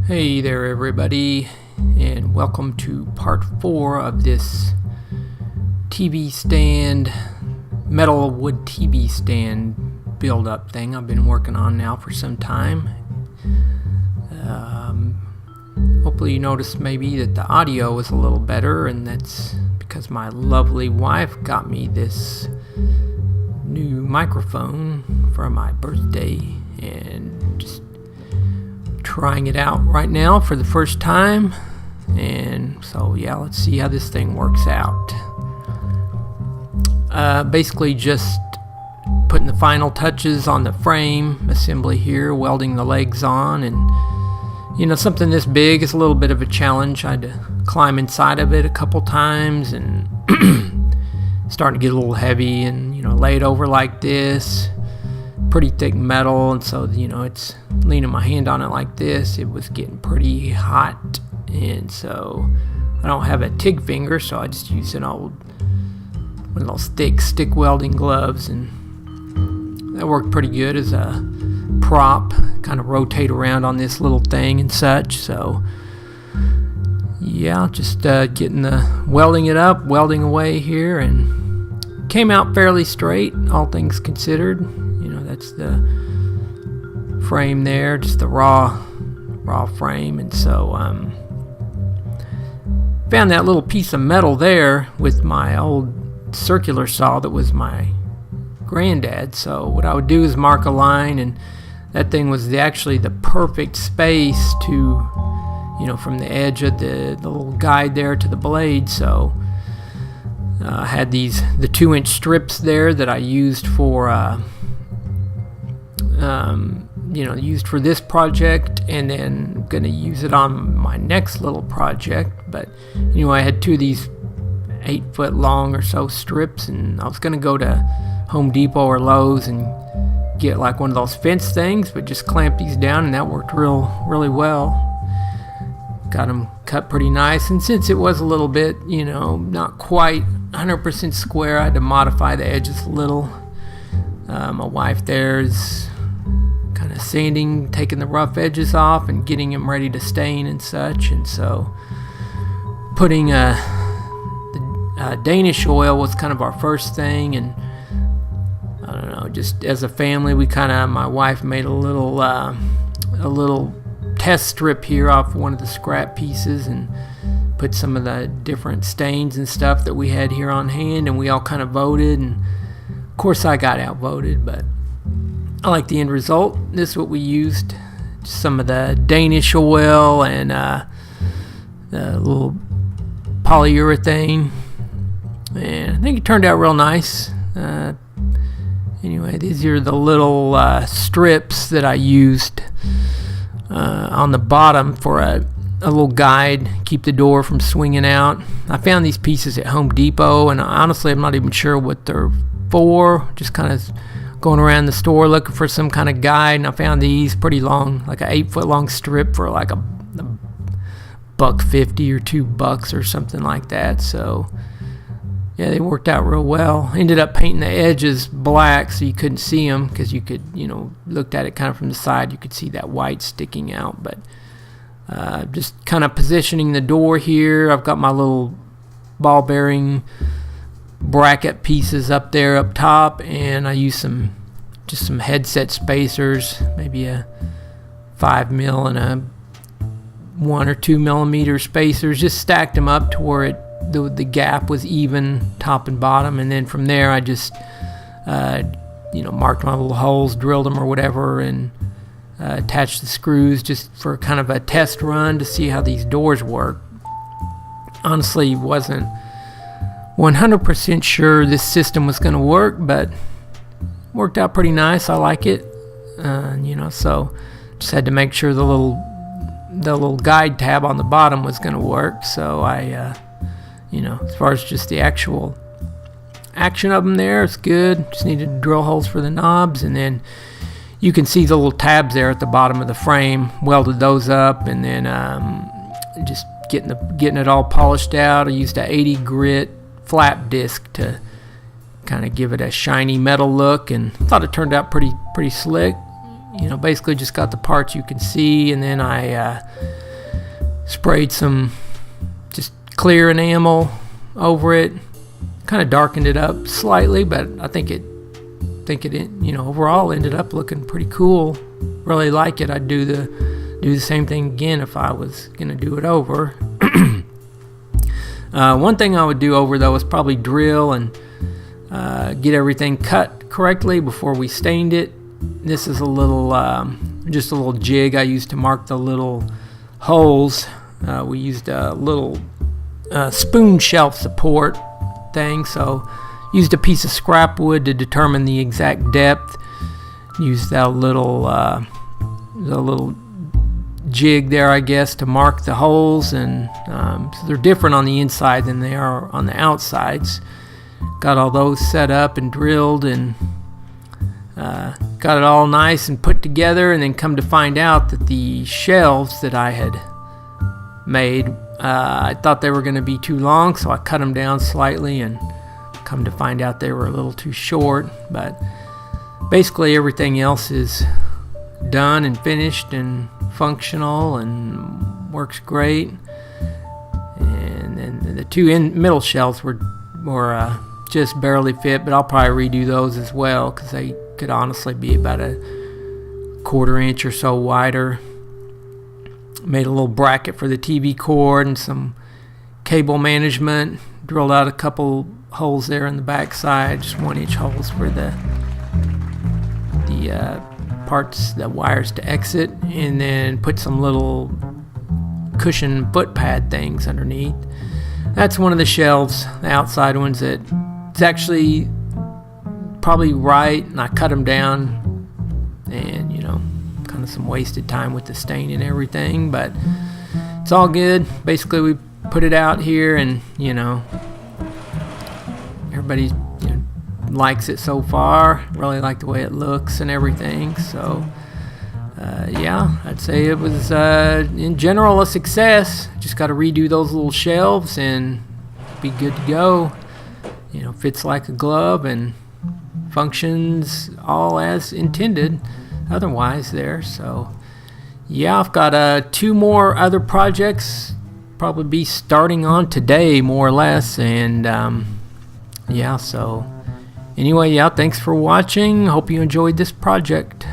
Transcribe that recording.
Hey there everybody, and welcome to part 4 of this TV stand, metal wood TV stand build up thing I've been working on now for some time. Hopefully you noticed maybe that the audio was a little better, and that's because my lovely wife got me this new microphone for my birthday, and just trying it out right now for the first time. And so yeah, let's see how this thing works out. Basically just putting the final touches on the frame assembly here, welding the legs on, and something this big is a little bit of a challenge. I had to climb inside of it a couple times, and starting to get a little heavy, and lay it over like this, pretty thick metal, and so it's leaning my hand on it like this. It was getting pretty hot, and so I don't have a TIG finger, so I just used one of those thick stick welding gloves, and that worked pretty good as a prop, kind of rotate around on this little thing and such. So yeah, just getting the welding away here, and came out fairly straight, all things considered. That's the frame there, just the raw frame. And so found that little piece of metal there with my old circular saw that was my granddad. So what I would do is mark a line, and that thing was actually the perfect space to from the edge of the little guide there to the blade. So I had the 2-inch strips there that I used for used for this project, and then I'm going to use it on my next little project. But I had 2 of these 8-foot long or so strips, and I was going to go to Home Depot or Lowe's and get like one of those fence things, but just clamp these down, and that worked really well. Got them cut pretty nice, and since it was a little bit not quite 100% square, I had to modify the edges a little. My wife there is kind of sanding, taking the rough edges off and getting them ready to stain and such. And so putting the Danish oil was kind of our first thing. And I don't know, just as a family, my wife made a little test strip here off one of the scrap pieces, and put some of the different stains and stuff that we had here on hand, and we all kind of voted, and of course I got outvoted, but I like the end result. This is what we used: just some of the Danish oil and the little polyurethane, and I think it turned out real nice. Anyway, these are the little strips that I used on the bottom for a little guide, keep the door from swinging out. I found these pieces at Home Depot, and honestly I'm not even sure what they're for. Just kind of going around the store looking for some kind of guide, and I found these pretty long, like an 8-foot long strip for like a $1.50 or $2 or something like that. So yeah, they worked out real well. Ended up painting the edges black so you couldn't see them, because you could, looked at it kind of from the side, you could see that white sticking out. But just kind of positioning the door here. I've got my little ball bearing bracket pieces up there up top, and I use some headset spacers, maybe a 5mm and a 1 or 2 millimeter spacers. Just stacked them up to where the gap was even top and bottom, and then from there I just marked my little holes, drilled them or whatever, and attached the screws just for kind of a test run to see how these doors work. Honestly, wasn't 100% sure this system was going to work, but worked out pretty nice. I like it. So just had to make sure the little guide tab on the bottom was going to work. So I as far as just the actual action of them there, it's good. Just needed to drill holes for the knobs, and then you can see the little tabs there at the bottom of the frame. Welded those up, and then just getting it all polished out. I used a 80 grit flap disc to kind of give it a shiny metal look, and thought it turned out pretty slick. basically just got the parts you can see, and then I sprayed some just clear enamel over it, kind of darkened it up slightly, but I think it overall ended up looking pretty cool. Really like it. I'd do the same thing again if I was gonna do it over. One thing I would do over though is probably drill and get everything cut correctly before we stained it. This is a little just a little jig I used to mark the little holes. We used a little spoon shelf support thing, so used a piece of scrap wood to determine the exact depth. Used that little the little jig there, I guess, to mark the holes, and so they're different on the inside than they are on the outsides. Got all those set up and drilled, and got it all nice and put together, and then come to find out that the shelves that I had made, I thought they were going to be too long, so I cut them down slightly, and come to find out they were a little too short. But basically everything else is done and finished and functional and works great. And then the two middle shelves were just barely fit, but I'll probably redo those as well, because they could honestly be about a 1/4 inch or so wider. Made a little bracket for the TV cord and some cable management. Drilled out a couple holes there in the back side, just 1-inch holes for the parts, the wires to exit, and then put some little cushion foot pad things underneath. That's one of the shelves, the outside ones, that it's actually probably right, and I cut them down, and kind of some wasted time with the stain and everything, but it's all good. Basically we put it out here, and everybody likes it so far. Really like the way it looks and everything. So yeah, I'd say it was in general a success. Just got to redo those little shelves and be good to go. Fits like a glove and functions all as intended otherwise there. So yeah, I've got 2 more other projects probably be starting on today, more or less. And yeah, so anyway, yeah, thanks for watching. Hope you enjoyed this project.